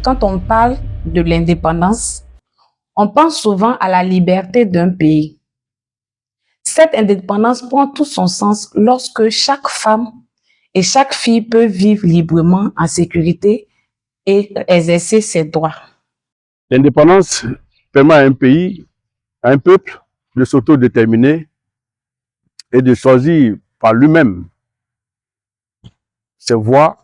quand on parle de l'indépendance, on pense souvent à la liberté d'un pays. Cette indépendance prend tout son sens lorsque chaque femme et chaque fille peut vivre librement en sécurité et exercer ses droits. L'indépendance permet à un pays, à un peuple de s'autodéterminer et de choisir par lui-même ses voies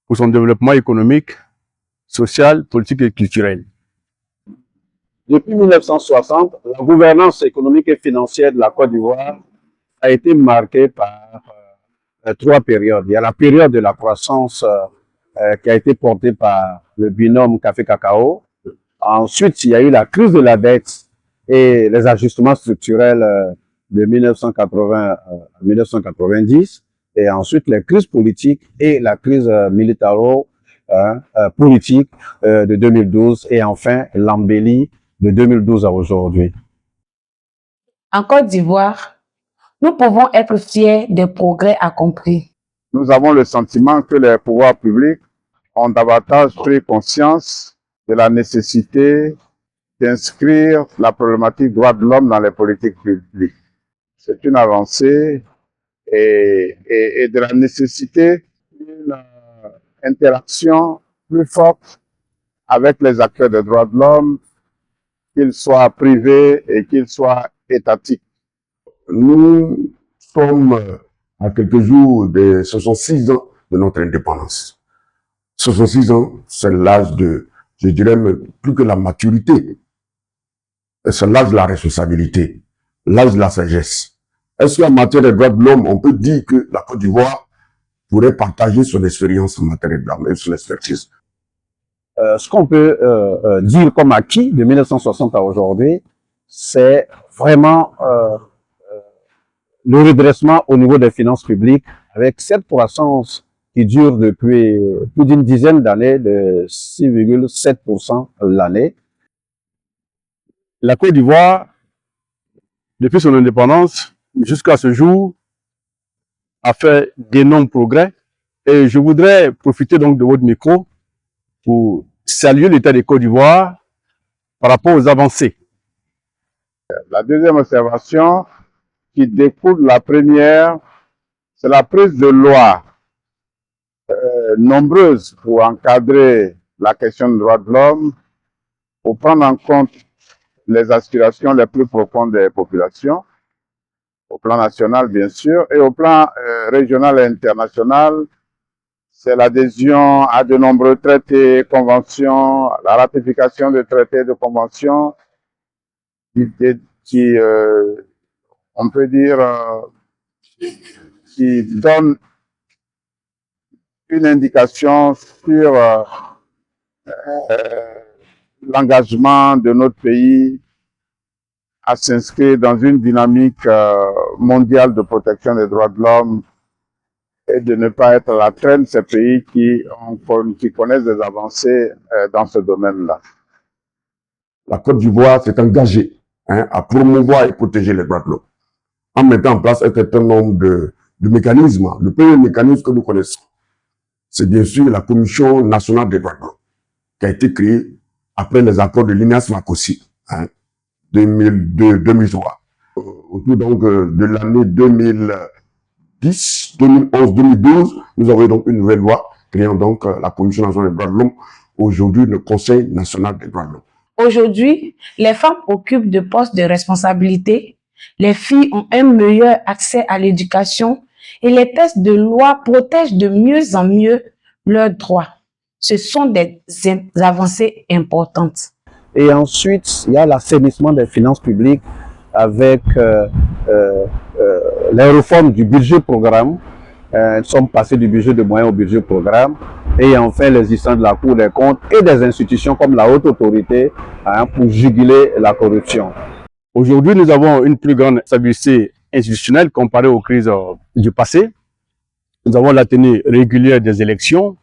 pour son développement économique, social, politique et culturel. Depuis 1960, la gouvernance économique et financière de la Côte d'Ivoire a été marquée par trois périodes. Il y a la période de la croissance qui a été portée par le binôme café-cacao. Ensuite, il y a eu la crise de la dette et les ajustements structurels de 1980 à 1990. Et ensuite, les crises politiques et la crise militaro-politique de 2012. Et enfin, l'embellie de 2012 à aujourd'hui. En Côte d'Ivoire, nous pouvons être fiers des progrès accomplis. Nous avons le sentiment que les pouvoirs publics ont davantage pris conscience de la nécessité d'inscrire la problématique droits de l'homme dans les politiques publiques. C'est une avancée et de la nécessité d'une interaction plus forte avec les acteurs des droits de l'homme, qu'ils soient privés et qu'ils soient étatiques. Nous sommes à quelques jours de 66 ans de notre indépendance. 66 ans, c'est l'âge de, je dirais même plus que la maturité. C'est l'âge de la responsabilité, l'âge de la sagesse. Est-ce qu'en matière de droits de l'homme, on peut dire que la Côte d'Ivoire pourrait partager son expérience en matière de droits de l'homme et son expertise? Ce qu'on peut dire comme acquis de 1960 à aujourd'hui, c'est vraiment le redressement au niveau des finances publiques avec cette croissance qui dure depuis plus d'une dizaine d'années de 6,7% l'année. La Côte d'Ivoire, depuis son indépendance jusqu'à ce jour, a fait d'énormes progrès et je voudrais profiter donc de votre micro pour saluer l'État de Côte d'Ivoire par rapport aux avancées. La deuxième observation qui découle de la première, c'est la prise de lois nombreuses pour encadrer la question des droits de l'homme, pour prendre en compte les aspirations les plus profondes des populations, au plan national bien sûr, et au plan régional et international. C'est l'adhésion à de nombreux traités, conventions, la ratification de traités, de conventions qui on peut dire, qui donnent une indication sur l'engagement de notre pays à s'inscrire dans une dynamique mondiale de protection des droits de l'homme et de ne pas être à la traîne de ces pays qui connaissent des avancées dans ce domaine-là. La Côte d'Ivoire s'est engagée à promouvoir et protéger les droits de l'homme en mettant en place un certain nombre de mécanismes. Le premier mécanisme que nous connaissons, c'est bien sûr la Commission nationale des droits de l'homme qui a été créée après les accords de Linas-Makossi, 2002-2003. Autour donc de l'année 2010, 2011, 2012, nous avons donc une nouvelle loi créant donc la Commission nationale des droits de l'homme, aujourd'hui le Conseil national des droits de l'homme. Aujourd'hui, les femmes occupent de postes de responsabilité, les filles ont un meilleur accès à l'éducation et les textes de loi protègent de mieux en mieux leurs droits. Ce sont des avancées importantes. Et ensuite, il y a l'assainissement des finances publiques avec les réformes du budget programme. Nous sommes passés du budget de moyens au budget programme. Et enfin, l'existence de la Cour des comptes et des institutions comme la Haute Autorité pour juguler la corruption. Aujourd'hui, nous avons une plus grande stabilité institutionnelle comparée aux crises du passé. Nous avons la tenue régulière des élections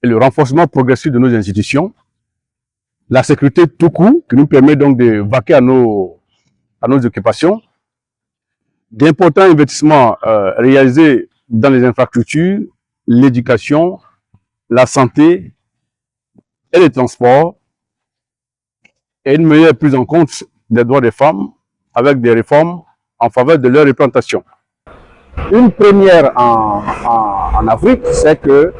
et le renforcement progressif de nos institutions. La sécurité tout court qui nous permet donc de vaquer à nos occupations. D'importants investissements réalisés dans les infrastructures, l'éducation, la santé et les transports et une meilleure prise en compte des droits des femmes avec des réformes en faveur de leur représentation. Une première en Afrique, c'est que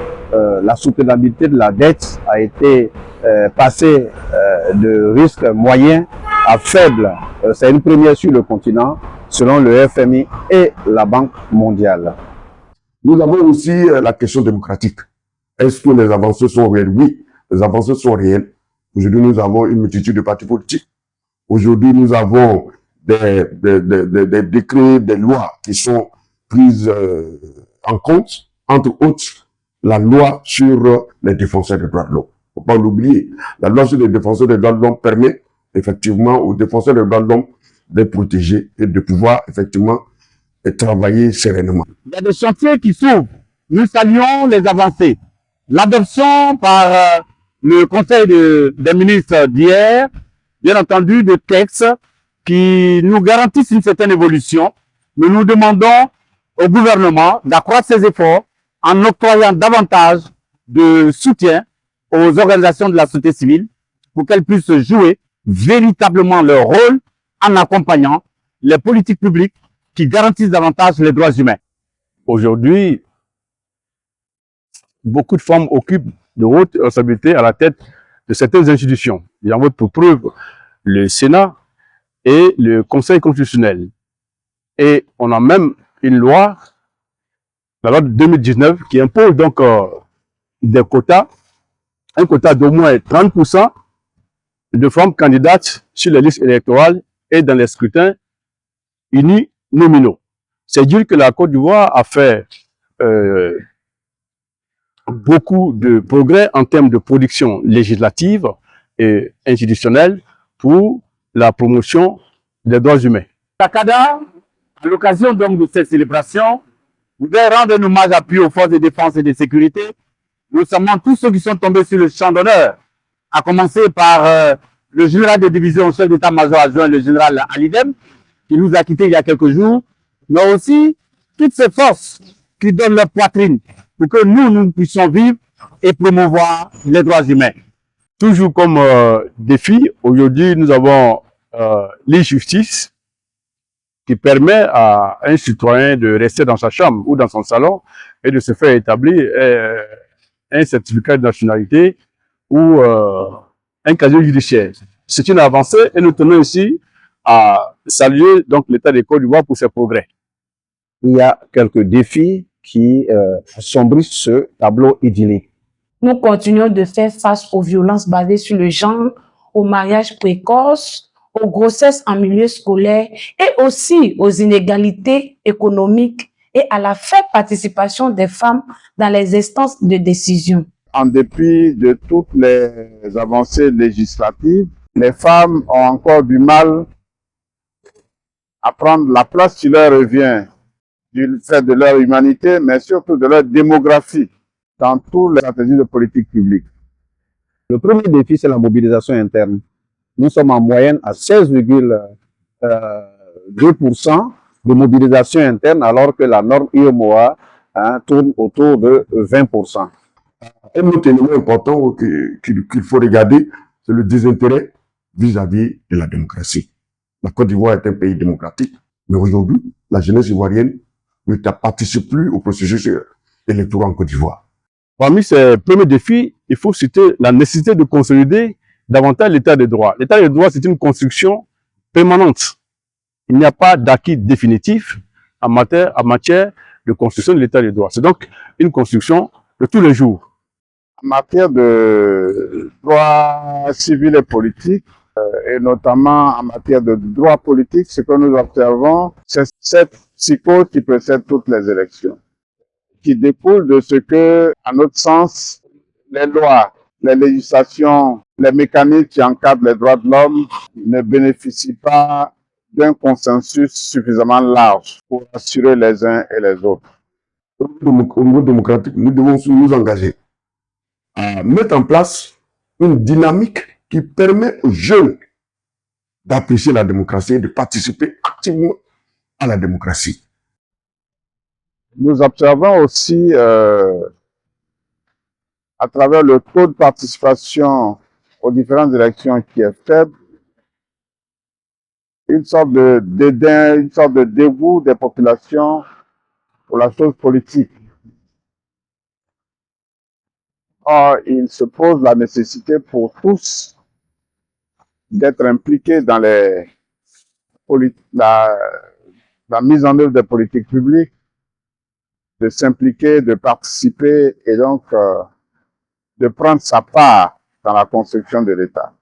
la soutenabilité de la dette a été passée de risque moyen à faible. C'est une première sur le continent, selon le FMI et la Banque mondiale. Nous avons aussi la question démocratique. Est-ce que les avancées sont réelles? Oui, les avancées sont réelles. Aujourd'hui, nous avons une multitude de partis politiques. Aujourd'hui, nous avons des décrets, des lois qui sont prises en compte, entre autres, la loi sur les défenseurs des droits de l'homme. Il ne faut pas l'oublier. La loi sur les défenseurs des droits de l'homme permet effectivement aux défenseurs des droits de l'homme d'être protégés et de pouvoir effectivement travailler sereinement. Il y a des chantiers qui s'ouvrent. Nous saluons les avancées. L'adoption par le Conseil des ministres d'hier, bien entendu, de textes qui nous garantissent une certaine évolution. Mais nous demandons au gouvernement d'accroître ses efforts en octroyant davantage de soutien aux organisations de la société civile pour qu'elles puissent jouer véritablement leur rôle en accompagnant les politiques publiques qui garantissent davantage les droits humains. Aujourd'hui, beaucoup de femmes occupent de hautes responsabilités à la tête de certaines institutions. J'en veux pour preuve le Sénat et le Conseil constitutionnel. Et on a même une loi, la loi de 2019, qui impose donc des quotas, un quota d'au moins 30% de femmes candidates sur les listes électorales et dans les scrutins uninominaux. C'est dire que la Côte d'Ivoire a fait beaucoup de progrès en termes de production législative et institutionnelle pour la promotion des droits humains. Takada, à l'occasion donc de cette célébration, voudrait rendre un hommage appuyé aux forces de défense et de sécurité, notamment tous ceux qui sont tombés sur le champ d'honneur, à commencer par le général de division, chef d'état-major adjoint, le général Alidem, qui nous a quittés il y a quelques jours, mais aussi toutes ces forces qui donnent leur poitrine pour que nous puissions vivre et promouvoir les droits humains. Toujours comme défi, aujourd'hui, nous avons l'e-justice qui permet à un citoyen de rester dans sa chambre ou dans son salon et de se faire établir un certificat de nationalité ou un casier judiciaire. C'est une avancée et nous tenons ici à saluer donc l'État de Côte d'Ivoire pour ses progrès. Il y a quelques défis qui assombrissent ce tableau idyllique. Nous continuons de faire face aux violences basées sur le genre, au mariage précoce, aux grossesses en milieu scolaire et aussi aux inégalités économiques et à la faible participation des femmes dans les instances de décision. En dépit de toutes les avancées législatives, les femmes ont encore du mal à prendre la place qui leur revient du fait de leur humanité, mais surtout de leur démographie dans toutes les stratégies de politique publique. Le premier défi, c'est la mobilisation interne. Nous sommes en moyenne à 16,2% de mobilisation interne, alors que la norme UEMOA tourne autour de 20%. Un autre élément important qu'il faut regarder, c'est le désintérêt vis-à-vis de la démocratie. La Côte d'Ivoire est un pays démocratique, mais aujourd'hui, la jeunesse ivoirienne ne participe plus au processus électoral en Côte d'Ivoire. Parmi ces premiers défis, il faut citer la nécessité de consolider davantage l'état de droit. L'état de droit, c'est une construction permanente. Il n'y a pas d'acquis définitif en matière de construction de l'état de droit. C'est donc une construction de tous les jours. En matière de droit civil et politique, et notamment en matière de droit politique, ce que nous observons, c'est cette psychose qui précède toutes les élections, qui découle de ce que, à notre sens, les lois, les législations, les mécanismes qui encadrent les droits de l'homme ne bénéficient pas d'un consensus suffisamment large pour assurer les uns et les autres. Au niveau démocratique, nous devons nous engager à mettre en place une dynamique qui permet aux jeunes d'apprécier la démocratie et de participer activement à la démocratie. Nous observons aussi à travers le taux de participation aux différentes élections qui est faible, une sorte de dédain, une sorte de dégoût des populations pour la chose politique. Or, il se pose la nécessité pour tous d'être impliqués dans la mise en œuvre des politiques publiques, de s'impliquer, de participer et donc de prendre sa part dans la construction de l'État.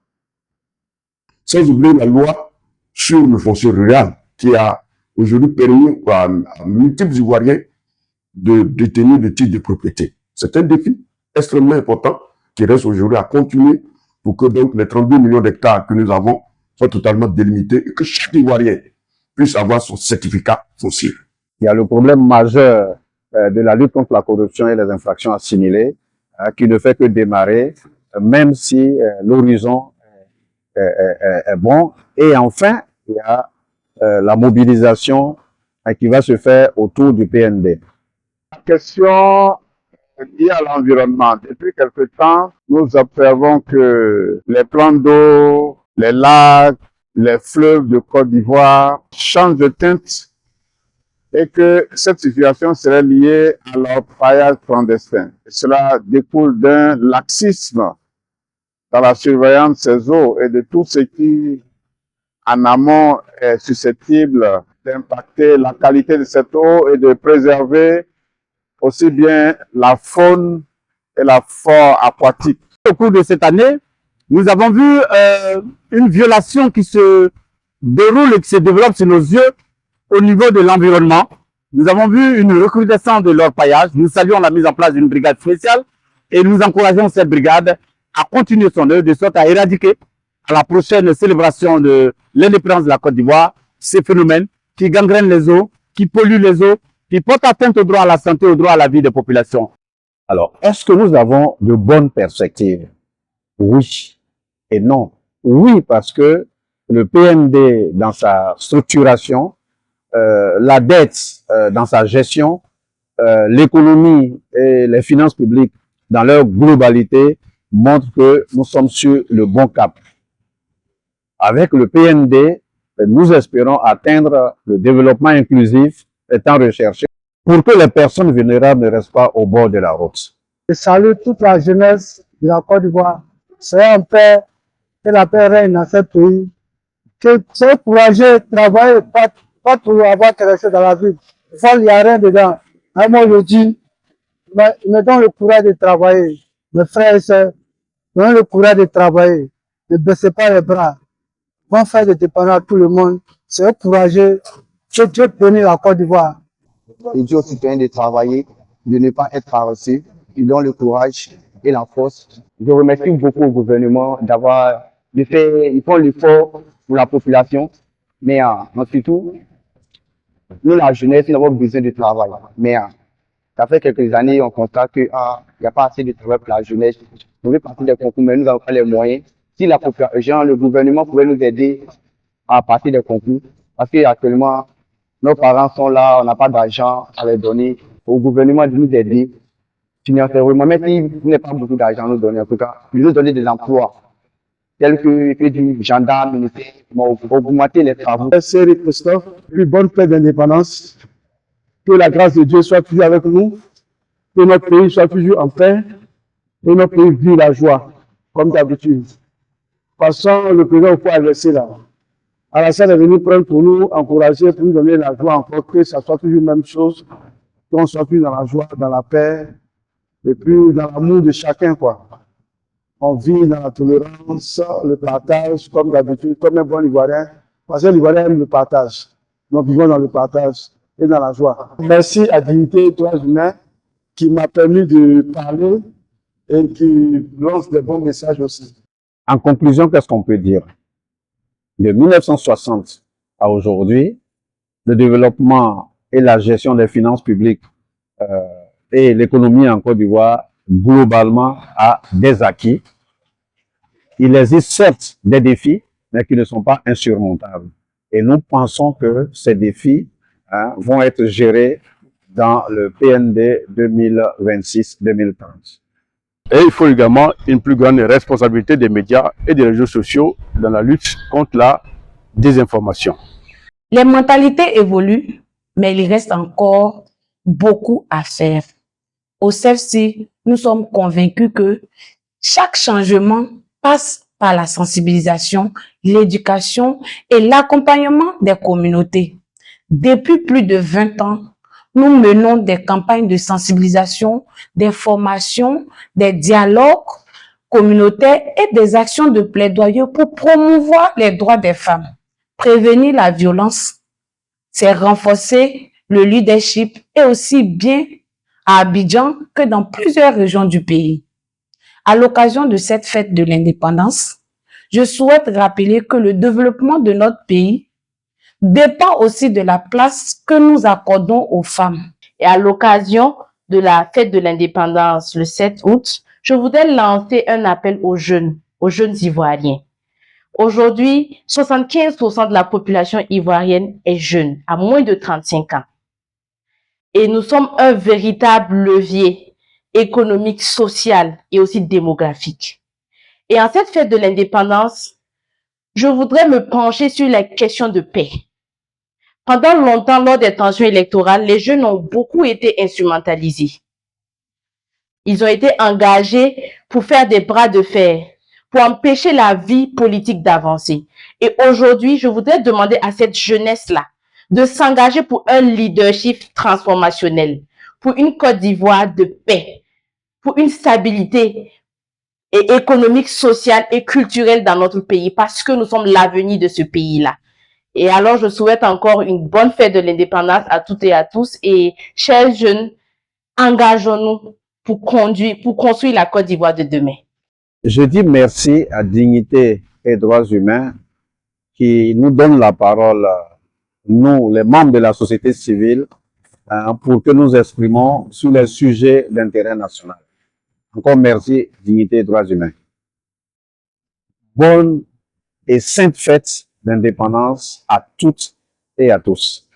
Sans oublier la loi sur le foncier rural qui a aujourd'hui permis à multiples Ivoiriens de détenir des titres de propriété. C'est un défi extrêmement important qui reste aujourd'hui à continuer pour que donc les 32 millions d'hectares que nous avons soient totalement délimités et que chaque Ivoirien puisse avoir son certificat foncier. Il y a le problème majeur de la lutte contre la corruption et les infractions assimilées qui ne fait que démarrer, même si l'horizon est bon. Et enfin, il y a la mobilisation qui va se faire autour du PND. La question liée à l'environnement. Depuis quelque temps, nous observons que les plans d'eau, les lacs, les fleuves de Côte d'Ivoire changent de teinte et que cette situation serait liée à leur paillage clandestin. Et cela découle d'un laxisme dans la surveillance de ces eaux et de tout ce qui, en amont, est susceptible d'impacter la qualité de cette eau et de préserver aussi bien la faune et la flore aquatique. Au cours de cette année, nous avons vu une violation qui se déroule et qui se développe sur nos yeux au niveau de l'environnement. Nous avons vu une recrudescence de l'orpaillage. Nous saluons la mise en place d'une brigade spéciale et nous encourageons cette brigade à continuer son œuvre de sorte à éradiquer à la prochaine célébration de l'indépendance de la Côte d'Ivoire ces phénomènes qui gangrènent les eaux, qui polluent les eaux, qui portent atteinte au droit à la santé, au droit à la vie des populations. Alors, est-ce que nous avons de bonnes perspectives? Oui et non. Oui, parce que le PND, dans sa structuration, la dette dans sa gestion, l'économie et les finances publiques dans leur globalité montrent que nous sommes sur le bon cap. Avec le PND, nous espérons atteindre le développement inclusif étant recherché pour que les personnes vulnérables ne restent pas au bord de la route. Je salue toute la jeunesse de la Côte d'Ivoire. C'est en paix, que la paix règne dans ce pays. Que soyez courageux, travaillez, pas pour avoir quelque chose dans la vie. Il n'y a rien dedans. Moi, je dis, mettons le courage de travailler. Mes frères et sœurs, mettons le courage de travailler. Ne baissez pas les bras. Vont faire des dépendants à tout le monde. C'est courageux. Que Dieu bénisse la Côte d'Ivoire. Il dit aux citoyens de travailler, de ne pas être paresseux. Ils ont le courage et la force. Je remercie beaucoup au gouvernement d'avoir fait, ils font l'effort pour la population. Mais surtout, nous, la jeunesse, nous avons besoin de travail. Mais ça fait quelques années, on constate qu'il n'y a pas assez de travail pour la jeunesse. On veut partir des concours, mais nous n'avons pas les moyens. Si le gouvernement pouvait nous aider à partir des concours, parce qu'actuellement, nos parents sont là, on n'a pas d'argent à les donner. Au gouvernement de nous aider financièrement, même s'il n'y a pas beaucoup d'argent à nous donner, en tout cas, de nous donner des emplois, tels que du gendarme, militaire, pour augmenter les travaux. Merci Christophe, plus bonne paix d'indépendance. Que la grâce de Dieu soit toujours avec nous, que notre pays soit toujours en paix, et notre pays vive la joie, comme d'habitude. Passons le président au point adressé là. Alassane est venu prendre pour nous, encourager, pour nous donner la joie encore, que ça soit toujours la même chose, qu'on soit plus dans la joie, dans la paix, et puis dans l'amour de chacun, quoi. On vit dans la tolérance, le partage, comme d'habitude, comme un bon Ivoirien, parce que l'Ivoirien aime le partage. Nous vivons dans le partage et dans la joie. Merci à Dignité Droits Humains qui m'a permis de parler et qui lance des bons messages aussi. En conclusion, qu'est-ce qu'on peut dire? De 1960 à aujourd'hui, le développement et la gestion des finances publiques et l'économie en Côte d'Ivoire, globalement, a des acquis. Il existe certes des défis, mais qui ne sont pas insurmontables. Et nous pensons que ces défis vont être gérés dans le PND 2026-2030. Et il faut également une plus grande responsabilité des médias et des réseaux sociaux dans la lutte contre la désinformation. Les mentalités évoluent, mais il reste encore beaucoup à faire. Au CEFC, nous sommes convaincus que chaque changement passe par la sensibilisation, l'éducation et l'accompagnement des communautés. Depuis plus de 20 ans, nous menons des campagnes de sensibilisation, des formations, des dialogues communautaires et des actions de plaidoyer pour promouvoir les droits des femmes. Prévenir la violence, c'est renforcer le leadership et aussi bien à Abidjan que dans plusieurs régions du pays. À l'occasion de cette fête de l'indépendance, je souhaite rappeler que le développement de notre pays dépend aussi de la place que nous accordons aux femmes. Et à l'occasion de la fête de l'indépendance le 7 août, je voudrais lancer un appel aux jeunes ivoiriens. Aujourd'hui, 75% de la population ivoirienne est jeune, à moins de 35 ans. Et nous sommes un véritable levier économique, social et aussi démographique. Et en cette fête de l'indépendance, je voudrais me pencher sur la question de paix. Pendant longtemps, lors des tensions électorales, les jeunes ont beaucoup été instrumentalisés. Ils ont été engagés pour faire des bras de fer, pour empêcher la vie politique d'avancer. Et aujourd'hui, je voudrais demander à cette jeunesse-là de s'engager pour un leadership transformationnel, pour une Côte d'Ivoire de paix, pour une stabilité et économique, sociale et culturelle dans notre pays, parce que nous sommes l'avenir de ce pays-là. Et alors, je souhaite encore une bonne fête de l'indépendance à toutes et à tous. Et chers jeunes, engageons-nous pour construire la Côte d'Ivoire de demain. Je dis merci à Dignité et Droits Humains qui nous donne la parole, nous, les membres de la société civile, pour que nous exprimons sur les sujets d'intérêt national. Encore merci, Dignité et Droits Humains. Bonne et sainte fête d'indépendance à toutes et à tous.